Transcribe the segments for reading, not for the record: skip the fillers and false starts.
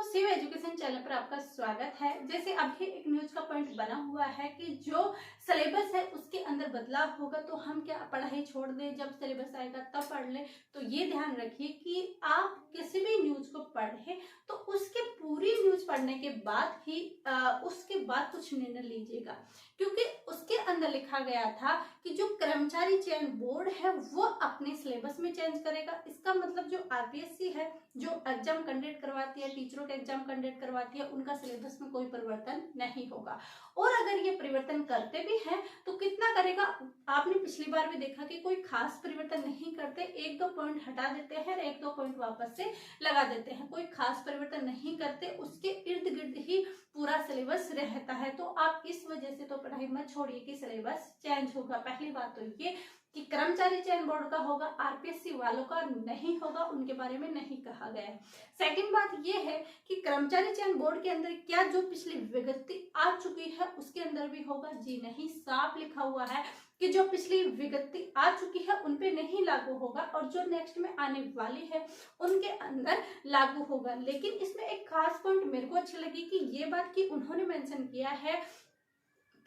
Shiv education channel पर आपका स्वागत है। जैसे अभी एक न्यूज का पॉइंट बना हुआ है कि जो सिलेबस है उसके अंदर बदलाव होगा तो हम क्या पढ़ाई छोड़ दें, जब सिलेबस आएगा तब पढ़ लें। तो ये ध्यान रखिए कि आप किसी भी न्यूज को पढ़ें तो उसके पूरी न्यूज पढ़ने के बाद ही उसके बाद कुछ निर्णय लीजिएगा, क्योंकि उसके अंदर लिखा गया था कि जो कर्मचारी चयन बोर्ड है वो अपने सिलेबस में चेंज करेगा। इसका मतलब जो आरपीएससी है, जो एग्जाम कंडक्ट करवाती है, टीचरों के एग्जाम कंडक्ट करवाती है, उनका सिलेबस में कोई परिवर्तन नहीं होगा। और अगर ये परिवर्तन करते भी हैं तो कितना करेगा। आपने पिछली बार भी देखा कि कोई खास परिवर्तन नहीं करते, एक दो पॉइंट हटा देते हैं, एक दो पॉइंट वापस से लगा देते हैं, कोई खास परिवर्तन नहीं करते, उसके इर्द गिर्द ही पूरा सिलेबस रहता है। तो आप इस वजह से तो पढ़ाई मत छोड़िए कि सिलेबस चेंज होगा। पहली बात तो ये कि कर्मचारी चयन बोर्ड का होगा, आरपीएससी वालों का नहीं होगा, उनके बारे में नहीं कहा गया है। सेकंड बात यह है कि कर्मचारी चयन बोर्ड के अंदर क्या जो पिछली विज्ञप्ति आ चुकी है उसके अंदर भी होगा? जी नहीं, साफ लिखा हुआ है कि जो पिछली विज्ञप्ति आ चुकी है उन पे नहीं लागू होगा और जो नेक्स्ट में आने वाली है उनके अंदर लागू होगा। लेकिन इसमें एक खास पॉइंट मेरे को अच्छी लगी कि ये बात कि उन्होंने मेंशन किया है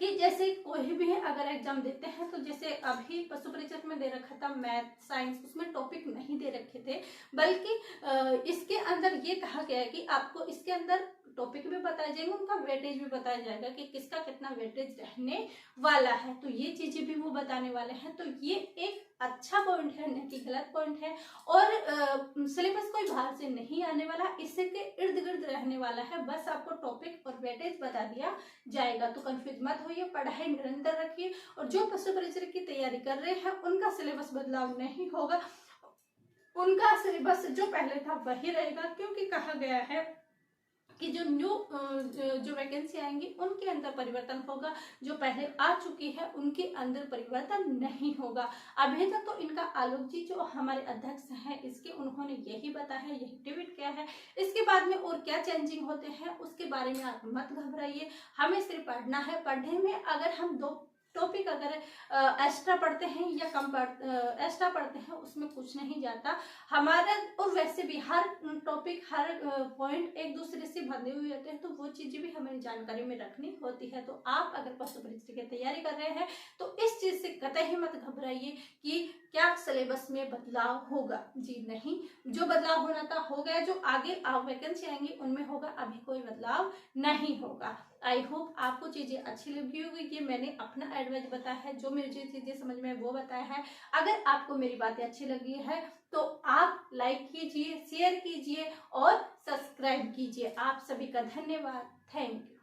कि जैसे कोई भी अगर एग्जाम देते हैं तो जैसे अभी पशु परीक्षक में दे रखा था मैथ साइंस, उसमें टॉपिक नहीं दे रखे थे, बल्कि इसके अंदर ये कहा गया है कि आपको इसके अंदर टॉपिक भी बताए जाएंगे, उनका वेटेज भी बताया जाएगा कि किसका कितना वेटेज रहने वाला है। तो ये चीजें भी वो बताने वाले हैं। तो ये एक अच्छा पॉइंट है, न कि गलत पॉइंट है। और सिलेबस कोई बाहर से नहीं आने वाला, इससे के इर्द गिर्द रहने वाला है। बस आपको टॉपिक और वेटेज बता दिया जाएगा। तो कंफ्यूज मत होइए, पढ़ाई निरंतर रखिए। और जो पशु परीक्षक की तैयारी कर रहे हैं उनका सिलेबस बदलाव नहीं होगा, उनका सिलेबस जो पहले था वही रहेगा, क्योंकि कहा गया है कि जो न्यू जो वैकेंसी आएंगी उनके अंदर परिवर्तन होगा, जो पहले आ चुकी है उनके अंदर परिवर्तन नहीं होगा। अभी तक तो इनका आलोक जी जो हमारे अध्यक्ष हैं इसके उन्होंने यही बताया है, यही ट्वीट किया है। इसके बाद में और क्या चेंजिंग होते हैं उसके बारे में आप मत घबराइए, हमें सिर्फ पढ़ना है। पढ़ने में अगर हम दो टॉपिक अगर एक्स्ट्रा पढ़ते हैं या कम एक्स्ट्रा पढ़ते हैं उसमें कुछ नहीं जाता हमारा। और वैसे भी हर टॉपिक हर पॉइंट एक दूसरे से बंधे हुए होते हैं, तो वो चीजें भी हमें जानकारी में रखनी होती है। तो आप अगर पशु परीक्षा की तैयारी कर रहे हैं तो इस चीज से कतई मत घबराइए कि क्या सिलेबस में बदलाव होगा। जी नहीं, जो बदलाव होना था हो गया, जो आगे वैकेंसी आएंगी उनमें होगा, अभी कोई बदलाव नहीं होगा। आई होप आपको चीजें अच्छी लगी होगी कि मैंने अपना एडवाइस बताया है, जो मुझे चीजें समझ में वो बताया है। अगर आपको मेरी बातें अच्छी लगी है तो आप लाइक कीजिए, शेयर कीजिए और सब्सक्राइब कीजिए। आप सभी का धन्यवाद। Thank you.